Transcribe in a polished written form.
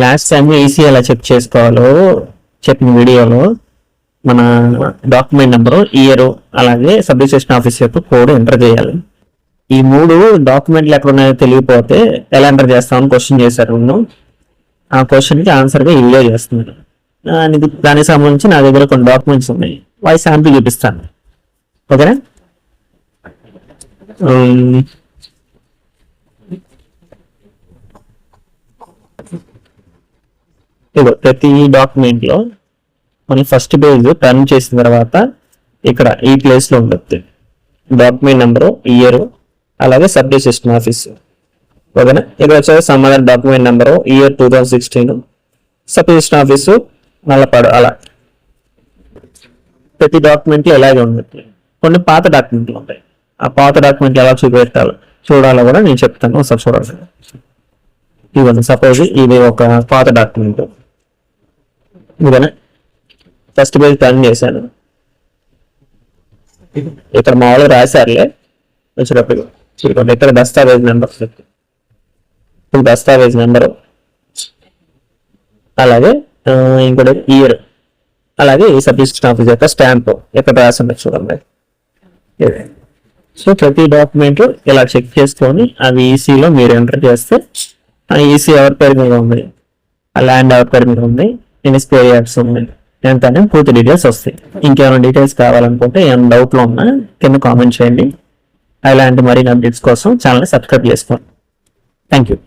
Last time EC ఎలా check చేసుకోవాలో చెప్పిన వీడియోలో మన డాక్యుమెంట్ నెంబరు, ఇయర్, అలాగే సబ్ రిజిస్ట్రేషన్ ఆఫీస్ యొక్క కోడ్ ఎంటర్ చేయాలి. ఈ 3 డాక్యుమెంట్లు ఎక్కడ ఉన్నాయో తెలియకపోతే ఎలా ఎంటర్ చేస్తామని క్వశ్చన్ చేశారు. ఆ క్వశ్చన్కి ఆన్సర్గా ఈ వీడియో చేస్తున్నాను. దానికి సంబంధించి నా దగ్గర కొన్ని డాక్యుమెంట్స్ ఉన్నాయి, వాయి శాంపిల్ చూపిస్తాను. ఓకేనా? ఇదో ప్రతి డాక్యుమెంట్ లో మనం ఫస్ట్ పేజ్ టర్న్ చేసిన తర్వాత ఇక్కడ ఈ ప్లేస్ లో ఉంటుంది డాక్యుమెంట్ నెంబరు, ఇయర్, అలాగే సబ్ రిజిస్ట్రేషన్ ఆఫీస్. ఓకేనా? ఇక్కడ వచ్చేసి సమాధాన document number, year 2016, sub registration office Nallapadu. అలా ప్రతి డాక్యుమెంట్లు ఎలాగే ఉంటుంది. కొన్ని పాత డాక్యుమెంట్లు ఉంటాయి, ఆ పాత డాక్యుమెంట్లు ఎలా చూడాలో కూడా నేను చెప్తాను. ఒకసారి చూడాలి. ఇవ్వండి, సపోజ్ ఇది ఒక పాత డాక్యుమెంట్. ఇదేనా? ఫస్ట్ పేజ్ టర్న్ చేశాను. ఇక్కడ మామూలుగా రాశారులే వచ్చేటప్పుడు. చూడండి, ఇక్కడ దస్తావేజ్ నెంబర్, దస్తావేజ్ నెంబరు, అలాగే ఇంకోటి ఇయర్, అలాగే ఈ సబ్ రిజిస్ట్రేషన్ ఆఫీస్ యొక్క స్టాంప్ ఇక్కడ రాసింది చూడండి. సో ప్రతి డాక్యుమెంట్ ఇలా చెక్ చేసుకొని అవి ఈసీలో మీరు ఎంటర్ చేస్తే ఆ ఈసీ ఎవరి పేరు మీద ఉంది, ఆ ల్యాండ్ ఎవరి పేరు మీద ఉంది, ఎన్ని స్క్వేర్ యార్డ్స్ ఉంది, ఎంత అనేది పూర్తి డీటెయిల్స్ వస్తాయి. ఇంకేమైనా డీటెయిల్స్ కావాలనుకుంటే ఏమైనా డౌట్లో ఉన్నా కింద కామెంట్ చేయండి. అలాంటి మరిన్ని అప్డేట్స్ కోసం ఛానల్ని సబ్స్క్రైబ్ చేసుకోండి. Thank you.